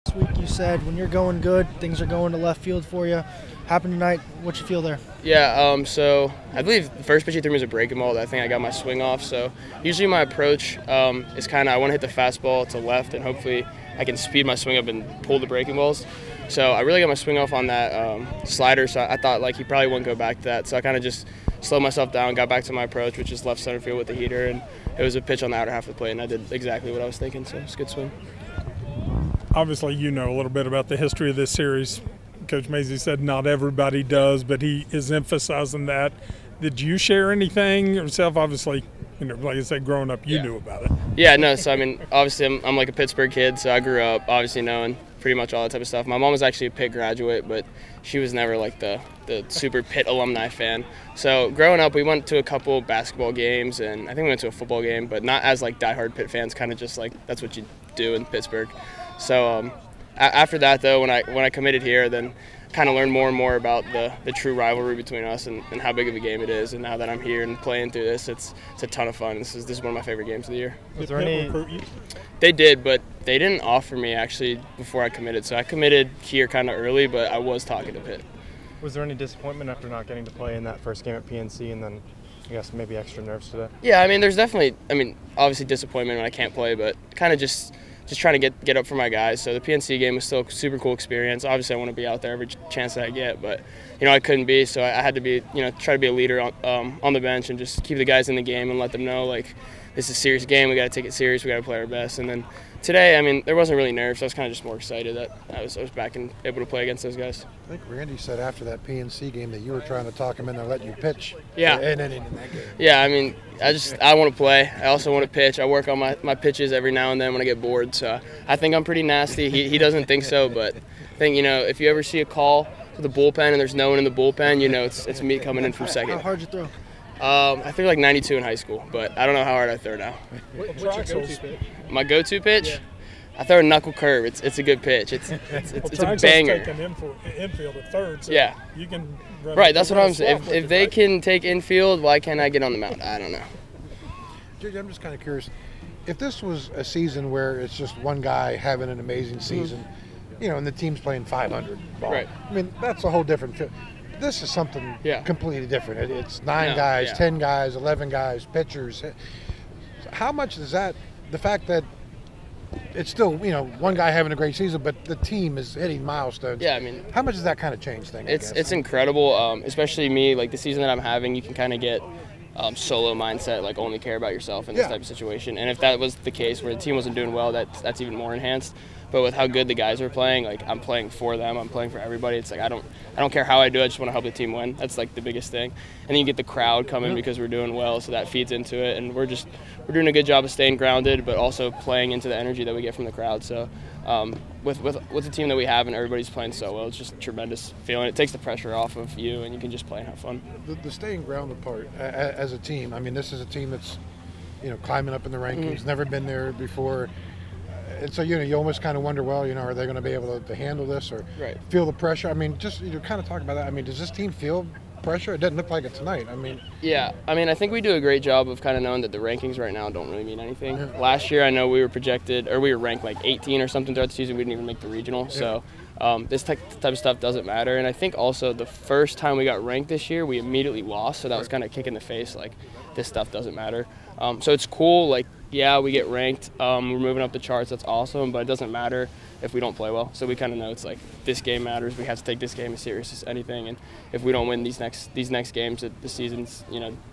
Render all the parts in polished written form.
This week you said when you're going good, things are going to left field for you. Happened tonight. What you feel there? Yeah, so I believe the first pitch he threw me was a breaking ball. I think I got my swing off. So usually my approach is kind of I want to hit the fastball to left, and hopefully I can speed my swing up and pull the breaking balls. So I really got my swing off on that slider, so I thought like he probably wouldn't go back to that. So I kind of just slowed myself down, got back to my approach, which is left center field with the heater, and it was a pitch on the outer half of the plate, and I did exactly what I was thinking, so it's a good swing. Obviously, you know a little bit about the history of this series. Coach Mazey said not everybody does, but he is emphasizing that. Did you share anything yourself? Obviously, you know, like I said, growing up, you knew about it. Yeah, no, so I mean, obviously I'm like a Pittsburgh kid, so I grew up obviously knowing pretty much all that type of stuff. My mom was actually a Pitt graduate, but she was never like the super Pitt alumni fan. So growing up, we went to a couple basketball games, and I think we went to a football game, but not as like diehard Pitt fans, kind of just like that's what you do in Pittsburgh. So after that, though, when I committed here, then kind of learned more and more about the true rivalry between us and how big of a game it is. And now that I'm here and playing through this, it's a ton of fun. This is one of my favorite games of the year. Was there any recruit you? They did, but they didn't offer me actually before I committed. So I committed here kind of early, but I was talking to Pitt. Was there any disappointment after not getting to play in that first game at PNC, and then I guess maybe extra nerves today? Yeah, I mean, there's definitely, obviously disappointment when I can't play, but kind of just trying to get up for my guys. So the PNC game was still a super cool experience. Obviously, I want to be out there every chance that I get, but I couldn't be. So I had to be, try to be a leader on the bench and just keep the guys in the game and let them know like this is a serious game. We got to take it serious. We got to play our best. And then today, there wasn't really nerves. I was kind of just more excited that I was back and able to play against those guys. I think Randy said after that PNC game that you were trying to talk him into letting you pitch. Yeah. And in that game. Yeah, I want to play. I also want to pitch. I work on my pitches every now and then when I get bored. So I think I'm pretty nasty. He doesn't think so, but I think, if you ever see a call to the bullpen and there's no one in the bullpen, it's me coming in from second. How hard you throw? I threw like 92 in high school, but I don't know how hard I throw now. What's your go-to pitch? My go-to pitch? Yeah. I throw a knuckle curve. It's a good pitch. It's a banger. Take an infield at third, so yeah. You can run. Right, that's what I'm saying. If they can take infield, why can't I get on the mound? I don't know. JJ, I'm just kind of curious. If this was a season where it's just one guy having an amazing season, and the team's playing 500 ball, right. That's a whole different feel. This is something completely different. It's 9 guys, 10 guys, 11 guys, pitchers. How much is that, the fact that it's still, one guy having a great season, but the team is hitting milestones. Yeah, how much does that kind of change things? It's incredible, especially me. Like the season that I'm having, you can kind of get solo mindset, like only care about yourself in this type of situation. And if that was the case where the team wasn't doing well, that's even more enhanced. But with how good the guys are playing, like I'm playing for them, I'm playing for everybody. It's like I don't care how I do it, I just want to help the team win. That's like the biggest thing. And then you get the crowd coming because we're doing well, so that feeds into it. And we're doing a good job of staying grounded, but also playing into the energy that we get from the crowd. So with the team that we have and everybody's playing so well, it's just a tremendous feeling. It takes the pressure off of you, and you can just play and have fun. The staying grounded part as a team. This is a team that's climbing up in the rankings, never been there before. And so, you almost kind of wonder, well, are they going to be able to handle this or feel the pressure? Just kind of talk about that. Does this team feel pressure? It doesn't look like it tonight. Yeah. I think we do a great job of kind of knowing that the rankings right now don't really mean anything. Yeah. Last year, I know we were ranked like 18 or something throughout the season. We didn't even make the regional. Yeah. So this type of stuff doesn't matter. And I think also the first time we got ranked this year, we immediately lost. So that was kind of kick in the face, like this stuff doesn't matter. So it's cool, like, yeah, we get ranked. We're moving up the charts. That's awesome, but it doesn't matter if we don't play well. So we kind of know it's like this game matters. We have to take this game as serious as anything. And if we don't win these next games, the season's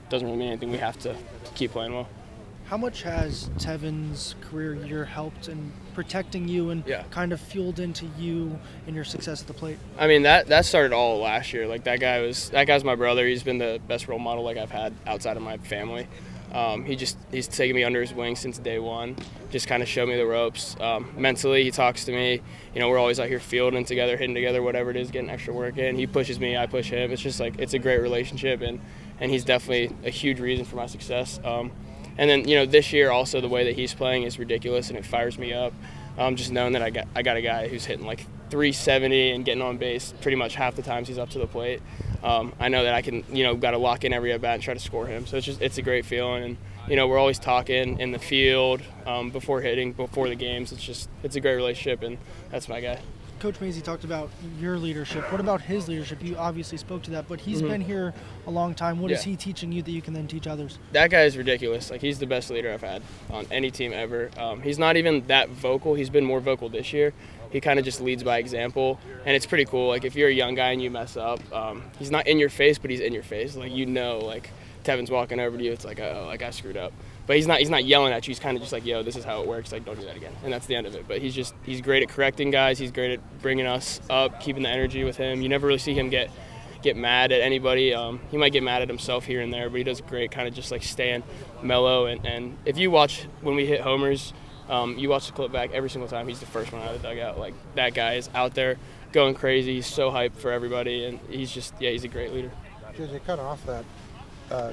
doesn't really mean anything. We have to keep playing well. How much has Tevin's career year helped in protecting you and kind of fueled into you and your success at the plate? That started all last year. Like that guy's my brother. He's been the best role model like I've had outside of my family. He's taken me under his wing since day one, just kind of showed me the ropes. Mentally, he talks to me. We're always out here fielding together, hitting together, whatever it is, getting extra work in. He pushes me, I push him. It's just like it's a great relationship, and he's definitely a huge reason for my success. And then this year also the way that he's playing is ridiculous, and it fires me up. Just knowing that I got a guy who's hitting like 370 and getting on base pretty much half the times he's up to the plate. I know that I can, got to lock in every at bat and try to score him. So it's a great feeling, and we're always talking in the field, before hitting, before the games. It's a great relationship, and that's my guy. Coach Mazey talked about your leadership. What about his leadership? You obviously spoke to that, but he's been here a long time. What is he teaching you that you can then teach others? That guy is ridiculous. Like, he's the best leader I've had on any team ever. He's not even that vocal. He's been more vocal this year. He kind of just leads by example, and it's pretty cool. Like, if you're a young guy and you mess up, he's not in your face, but he's in your face. Like, like Tevin's walking over to you, it's like, oh, like I screwed up. But he's not yelling at you. He's kind of just like, yo, this is how it works. Like, don't do that again. And that's the end of it. But he's great at correcting guys. He's great at bringing us up, keeping the energy with him. You never really see him get mad at anybody. He might get mad at himself here and there, but he does great kind of just like staying mellow. And if you watch when we hit homers, you watch the clip back every single time, he's the first one out of the dugout. Like, that guy is out there going crazy. He's so hyped for everybody, and he's a great leader. JJ, cut off that,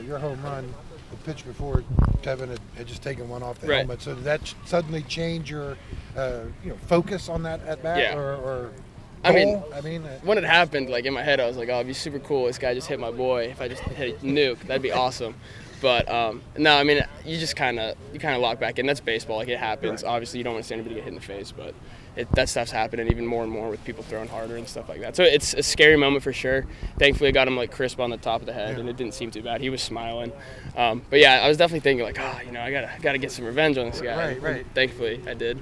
your home run, the pitch before Tevin had just taken one off the helmet. So did that suddenly change your focus on that at bat? Yeah. Or I mean, when it happened, like, in my head, I was like, oh, it'd be super cool. This guy just hit my boy. If I just hit a nuke, that'd be awesome. But no, I mean, you just kind of lock back in. That's baseball. Like, it happens. Right. Obviously, you don't want to see anybody get hit in the face, but that stuff's happening even more and more with people throwing harder and stuff like that. So it's a scary moment for sure. Thankfully, I got him like crisp on the top of the head, and it didn't seem too bad. He was smiling. But yeah, I was definitely thinking like, I gotta get some revenge on this guy. Right. Thankfully, I did.